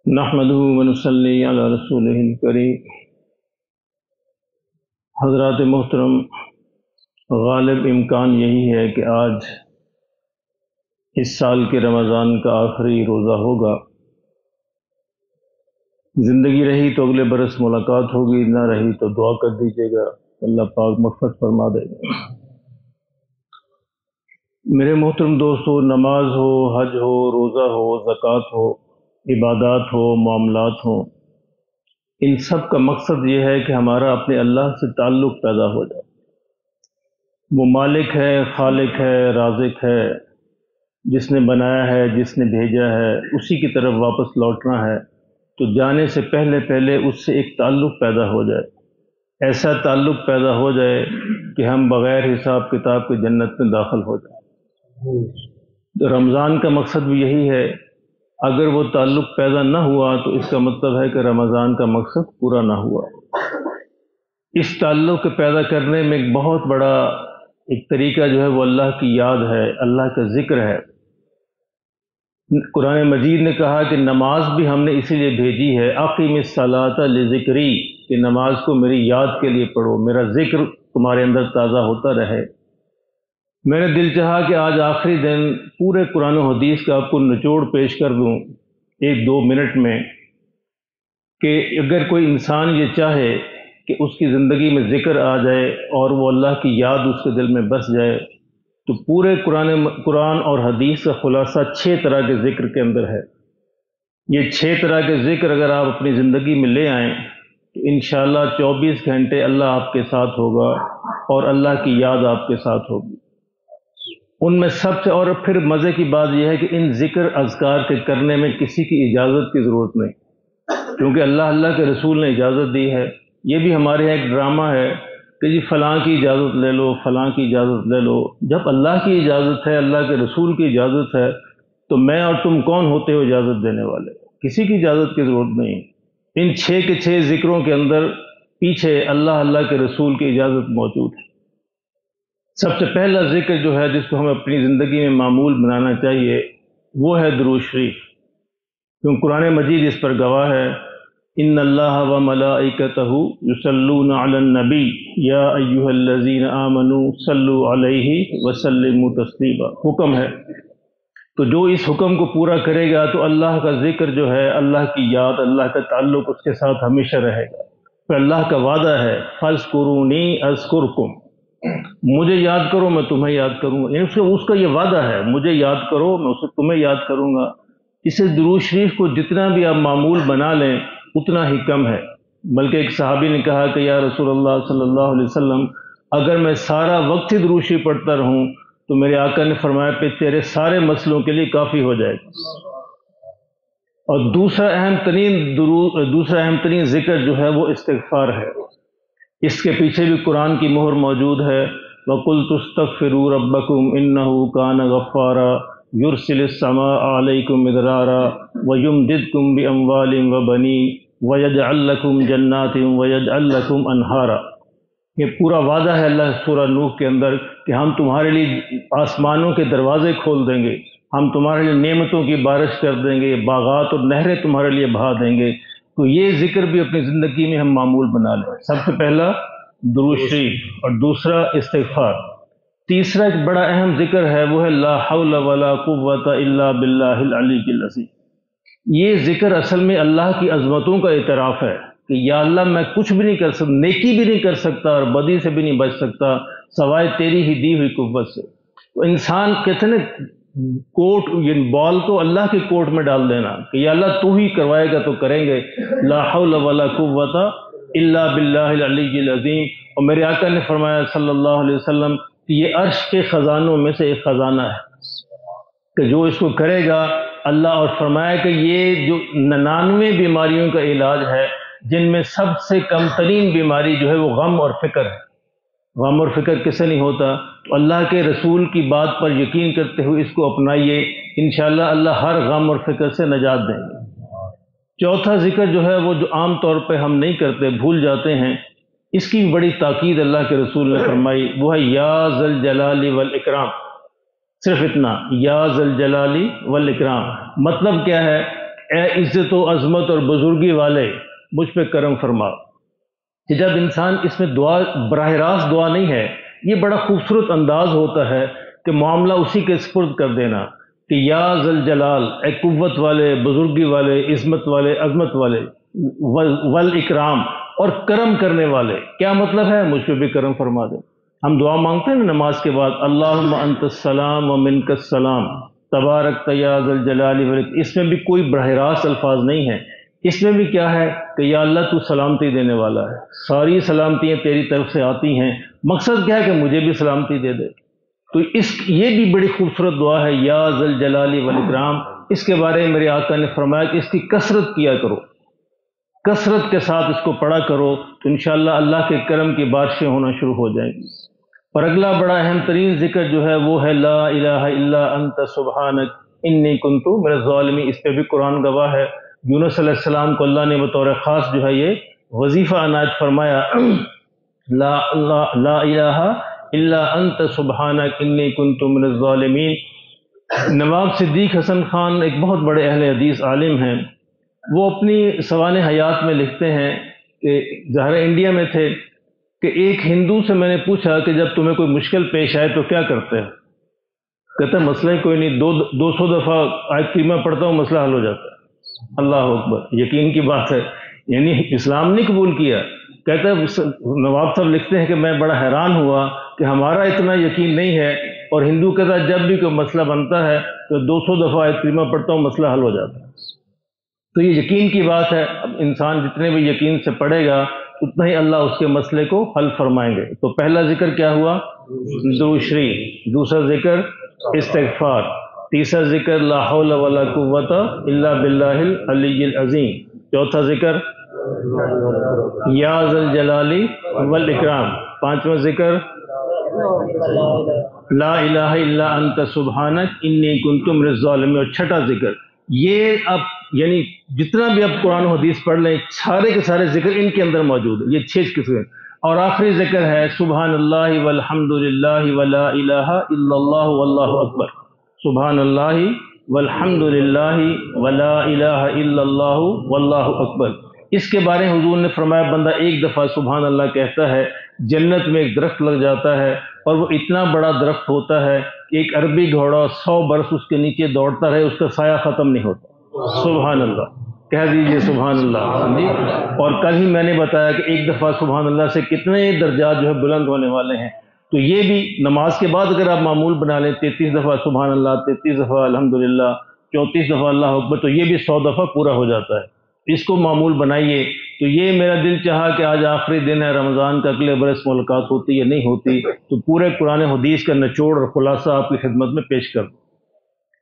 نحمدہ ونصلی علی رسولہ الکریم۔ حضرات محترم، غالب امکان یہی ہے کہ آج اس سال کے رمضان کا آخری روزہ ہوگا۔ زندگی رہی تو اگلے برس ملاقات ہوگی، نہ رہی تو دعا کر دیجیے گا، اللہ پاک مغفرت فرما دے گا۔ میرے محترم دوستو، نماز ہو، حج ہو، روزہ ہو، زکوٰۃ ہو، عبادات ہو، معاملات ہوں، ان سب کا مقصد یہ ہے کہ ہمارا اپنے اللہ سے تعلق پیدا ہو جائے۔ وہ مالک ہے، خالق ہے، رازق ہے، جس نے بنایا ہے، جس نے بھیجا ہے، اسی کی طرف واپس لوٹنا ہے۔ تو جانے سے پہلے اس سے ایک تعلق پیدا ہو جائے، ایسا تعلق پیدا ہو جائے کہ ہم بغیر حساب کتاب کے جنت میں داخل ہو جائیں۔ رمضان کا مقصد بھی یہی ہے۔ اگر وہ تعلق پیدا نہ ہوا تو اس کا مطلب ہے کہ رمضان کا مقصد پورا نہ ہوا۔ اس تعلق کے پیدا کرنے میں ایک بہت بڑا ایک طریقہ جو ہے وہ اللہ کی یاد ہے، اللہ کا ذکر ہے۔ قرآن مجید نے کہا کہ نماز بھی ہم نے اسی لیے بھیجی ہے، اقیم الصلاۃ لذکری، کہ نماز کو میری یاد کے لیے پڑھو، میرا ذکر تمہارے اندر تازہ ہوتا رہے۔ میں نے دل چاہا کہ آج آخری دن پورے قرآن و حدیث کا آپ کو نچوڑ پیش کر دوں 1-2 منٹ میں، کہ اگر کوئی انسان یہ چاہے کہ اس کی زندگی میں ذکر آ جائے اور وہ اللہ کی یاد اس کے دل میں بس جائے، تو پورے قرآن اور حدیث کا خلاصہ 6 طرح کے ذکر کے اندر ہے۔ یہ 6 طرح کے ذکر اگر آپ اپنی زندگی میں لے آئیں تو انشاءاللہ 24 گھنٹے اللہ آپ کے ساتھ ہوگا اور اللہ کی یاد آپ کے ساتھ ہوگی۔ ان میں سب سے اور پھر مزے کی بات یہ ہے کہ ان ذکر اذکار کے کرنے میں کسی کی اجازت کی ضرورت نہیں، کیونکہ اللہ کے رسول نے اجازت دی ہے۔ یہ بھی ہمارے یہاں ایک ڈرامہ ہے کہ جی فلاں کی اجازت لے لو، فلاں کی اجازت لے لو۔ جب اللہ کی اجازت ہے، اللہ کے رسول کی اجازت ہے، تو میں اور تم کون ہوتے ہو اجازت دینے والے؟ کسی کی اجازت کی ضرورت نہیں۔ ان 6 کے 6 ذکروں کے اندر پیچھے اللہ کے رسول کی اجازت موجود ہے۔ سب سے پہلا ذکر جو ہے جس کو ہمیں اپنی زندگی میں معمول بنانا چاہیے وہ ہے درود شریف، کیونکہ قرآن مجید اس پر گواہ ہے، ان اللہ و ملائکتہ یصلون علی النبی یا ایھا الذین آمنوا صلوا علیہ وسلموا تسلیما، حکم ہے۔ تو جو اس حکم کو پورا کرے گا تو اللہ کا ذکر جو ہے، اللہ کی یاد، اللہ کا تعلق اس کے ساتھ ہمیشہ رہے گا۔ پھر اللہ کا وعدہ ہے، فاذکرونی اذکرکم، مجھے یاد کرو میں تمہیں یاد کروں گا۔ یعنی اس کا یہ وعدہ ہے، مجھے یاد کرو میں اسے تمہیں یاد کروں گا۔ اسے درود شریف کو جتنا بھی آپ معمول بنا لیں اتنا ہی کم ہے۔ بلکہ ایک صحابی نے کہا کہ یا رسول اللہ صلی اللہ علیہ وسلم، اگر میں سارا وقت ہی درود شریف پڑھتا رہوں تو میرے آقا نے فرمایا کہ تیرے سارے مسئلوں کے لیے کافی ہو جائے گا۔ اور دوسرا اہم ترین ذکر جو ہے وہ استغفار ہے۔ اس کے پیچھے بھی قرآن کی مہر موجود ہے، وَقُلْتُ اسْتَغْفِرُوا رَبَّكُمْ إِنَّهُ كَانَ غَفَّارًا يُرْسِلِ السَّمَاءَ عَلَيْكُمْ مِدْرَارًا وَيُمْدِدْكُمْ بِأَمْوَالٍ وَبَنِينَ وَيَجْعَلْ لَكُمْ جَنَّاتٍ وَيَجْعَلْ لَكُمْ أَنْهَارًا۔ یہ پورا وعدہ ہے اللہ سورہ نوح کے اندر کہ ہم تمہارے لیے آسمانوں کے دروازے کھول دیں گے، ہم تمہارے لیے نعمتوں کی بارش کر دیں گے، باغات اور نہریں تمہارے لیے بہا دیں گے۔ تو یہ ذکر بھی اپنی زندگی میں ہم معمول بنا لیں۔ سب سے پہلا درود شریف اور دوسرا استغفار۔ تیسرا ایک بڑا اہم ذکر ہے، وہ ہے لا حول ولا قوت الا باللہ العلی العظیم۔ یہ ذکر اصل میں اللہ کی عظمتوں کا اعتراف ہے کہ یا اللہ میں کچھ بھی نہیں کر سکتا، نیکی بھی نہیں کر سکتا اور بدی سے بھی نہیں بچ سکتا سوائے تیری ہی دی ہوئی قوت سے۔ تو انسان کہتے ہیں کوٹ، یہ بال کو اللہ کے کورٹ میں ڈال دینا کہ یا اللہ تو ہی کروائے گا تو کریں گے، لا حول ولا قوت الا باللہ العلی العظیم۔ اور میرے آقا نے فرمایا صلی اللہ علیہ وسلم کہ یہ عرش کے خزانوں میں سے ایک خزانہ ہے کہ جو اس کو کرے گا اللہ، اور فرمایا کہ یہ جو 99 بیماریوں کا علاج ہے جن میں سب سے کم ترین بیماری جو ہے وہ غم اور فکر ہے۔ غم اور فکر کسے نہیں ہوتا؟ تو اللہ کے رسول کی بات پر یقین کرتے ہوئے اس کو اپنائیے، انشاءاللہ اللہ ہر غم اور فکر سے نجات دیں گے۔ چوتھا ذکر جو ہے وہ جو عام طور پہ ہم نہیں کرتے، بھول جاتے ہیں، اس کی بڑی تاکید اللہ کے رسول نے فرمائی، وہ ہے یا ذا الجلال والاکرام۔ صرف اتنا، یا ذا الجلال والاکرام۔ مطلب کیا ہے اے عزت و عظمت اور بزرگی والے مجھ پہ کرم فرما. کہ جب انسان اس میں دعا براہ راست دعا نہیں ہے، یہ بڑا خوبصورت انداز ہوتا ہے کہ معاملہ اسی کے سپرد کر دینا کہ یا ذل جلال، اے قوت والے، بزرگی والے، عظمت والے، عظمت والے، والاکرام، اور کرم کرنے والے. کیا مطلب ہے؟ مجھ پہ بھی کرم فرما دے. ہم دعا مانگتے ہیں نا نماز کے بعد، اللہم انت السلام و منک السلام تبارک یا ذل جلال والاکرام. اس میں بھی کوئی براہ راست الفاظ نہیں ہیں. اس میں بھی کیا ہے کہ یا اللہ تو سلامتی دینے والا ہے، ساری سلامتیاں تیری طرف سے آتی ہیں. مقصد کیا ہے کہ مجھے بھی سلامتی دے دے. تو یہ بھی بڑی خوبصورت دعا ہے، یا ذل جلال والاکرام. اس کے بارے میں میرے آقا نے فرمایا کہ اس کی کثرت کیا کرو، کثرت کے ساتھ اس کو پڑھا کرو، تو انشاءاللہ اللہ کے کرم کی بارشیں ہونا شروع ہو جائیں گی. اور اگلا بڑا اہم ترین ذکر جو ہے وہ ہے لا الہ الا انت سبحانک انی کنت من الظالمین. اس پہ بھی قرآن گواہ ہے. یونس علیہ السلام کو اللہ نے بطور خاص جو ہے یہ وظیفہ عنایت فرمایا، لا الہ الا انت سبحانک انی کنت من الظالمین. نواب صدیق حسن خان ایک بہت بڑے اہل حدیث عالم ہیں. وہ اپنی سوانح حیات میں لکھتے ہیں کہ ظاہر انڈیا میں تھے کہ ایک ہندو سے میں نے پوچھا کہ جب تمہیں کوئی مشکل پیش آئے تو کیا کرتے ہیں؟ کہتا مسئلہ کوئی نہیں، 200 دفعہ آیت کریمہ پڑھتا ہوں، مسئلہ حل ہو جاتا ہے. اللہ اکبر، یقین کی بات ہے. یعنی اسلام نہیں قبول کیا. کہتا ہے نواب صاحب لکھتے ہیں کہ میں بڑا حیران ہوا کہ ہمارا اتنا یقین نہیں ہے، اور ہندو کہتا ہے جب بھی کوئی مسئلہ بنتا ہے تو 200 دفعہ آیت کریمہ پڑھتا ہوں، مسئلہ حل ہو جاتا ہے. تو یہ یقین کی بات ہے. اب انسان جتنے بھی یقین سے پڑھے گا اتنا ہی اللہ اس کے مسئلے کو حل فرمائیں گے. تو پہلا ذکر کیا ہوا؟ درود شریف. دوسرا ذکر استغفار. تیسرا ذکر لا حول ولا قوت الا باللہ العلی العظیم. چوتھا ذکر یا ذل جلال والاکرام. پانچواں ذکر لا الہ الا انت سبحانک انی کنت من الظالمین. اور چھٹا ذکر یہ اب یعنی جتنا بھی اب قرآن و حدیث پڑھ لیں سارے کے سارے ذکر ان کے اندر موجود ہیں. یہ 6 قسمیں. اور آخری ذکر ہے سبحان اللہ والحمد للہ ولا الہ الا اللہ واللہ اکبر. سبحان اللہ والحمد للہ ولا الہ الا اللہ واللہ اکبر. اس کے بارے میں حضور نے فرمایا بندہ ایک دفعہ سبحان اللہ کہتا ہے، جنت میں ایک درخت لگ جاتا ہے، اور وہ اتنا بڑا درخت ہوتا ہے کہ ایک عربی گھوڑا 100 برس اس کے نیچے دوڑتا رہے، اس کا سایہ ختم نہیں ہوتا. سبحان اللہ کہہ دیجئے سبحان اللہ جی. اور کل ہی میں نے بتایا کہ ایک دفعہ سبحان اللہ سے کتنے درجات جو ہے بلند ہونے والے ہیں. تو یہ بھی نماز کے بعد اگر آپ معمول بنا لیں 33 دفعہ سبحان اللہ، 33 دفعہ الحمدللہ، 34 دفعہ اللہ اکبر، تو یہ بھی 100 دفعہ پورا ہو جاتا ہے. اس کو معمول بنائیے. تو یہ میرا دل چاہا کہ آج آخری دن ہے رمضان کا، اگلے برس ملاقات ہوتی یا نہیں ہوتی تو پورے قرآن حدیث کا نچوڑ اور خلاصہ آپ کی خدمت میں پیش کر دوں.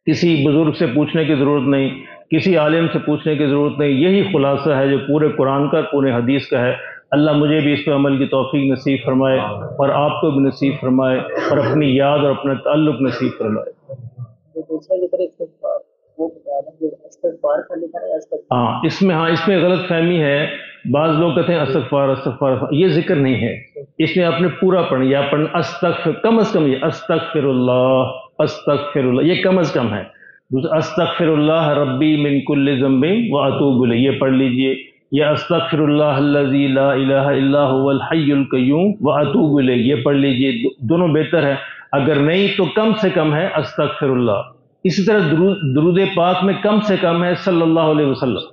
کسی بزرگ سے پوچھنے کی ضرورت نہیں، کسی عالم سے پوچھنے کی ضرورت نہیں. یہی خلاصہ ہے جو پورے قرآن کا، پورے حدیث کا ہے. اللہ مجھے بھی اس پہ عمل کی توفیق نصیب فرمائے، اور آپ کو بھی نصیب فرمائے، اور اپنی یاد اور اپنا تعلق نصیب فرمائے. اس میں غلط فہمی ہے. بعض لوگ کہتے ہیں استغفار استغفار، یہ ذکر نہیں ہے. اس میں آپ نے پورا پڑھنا، یا پڑھنا استغفر، کم از کم یہ استغفر اللہ، یہ کم از کم ہے. استغفر اللہ ربی من کل ذنب واتوب الیہ، یہ پڑھ لیجئے. یا استغفر اللہ الذی لا الہ الا هو الحی القیوم واتوب الیہ، یہ پڑھ لیجئے. دونوں بہتر ہے. اگر نہیں تو کم سے کم ہے استغفر اللہ. اسی طرح درود پاک میں کم سے کم ہے صلی اللہ علیہ وسلم،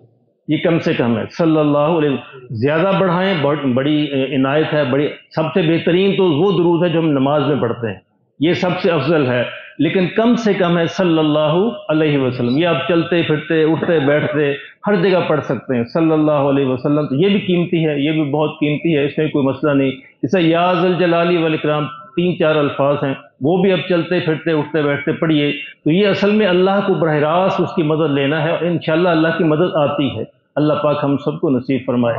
یہ کم سے کم ہے صلی اللہ علیہ وسلم. زیادہ بڑھائیں بڑی عنایت ہے. بڑی سب سے بہترین تو وہ درود ہے جو ہم نماز میں پڑھتے ہیں، یہ سب سے افضل ہے. لیکن کم سے کم ہے صلی اللہ علیہ وسلم. یہ آپ چلتے پھرتے اٹھتے بیٹھتے ہر جگہ پڑھ سکتے ہیں صلی اللہ علیہ وسلم. تو یہ بھی قیمتی ہے، یہ بھی بہت قیمتی ہے، اس میں کوئی مسئلہ نہیں. جیسے یا ذل جلال والاکرام 3-4 الفاظ ہیں، وہ بھی اب چلتے پھرتے اٹھتے بیٹھتے پڑھیے. تو یہ اصل میں اللہ کو براہ راست اس کی مدد لینا ہے، اور انشاءاللہ اللہ کی مدد آتی ہے. اللہ پاک ہم سب کو نصیب فرمائے.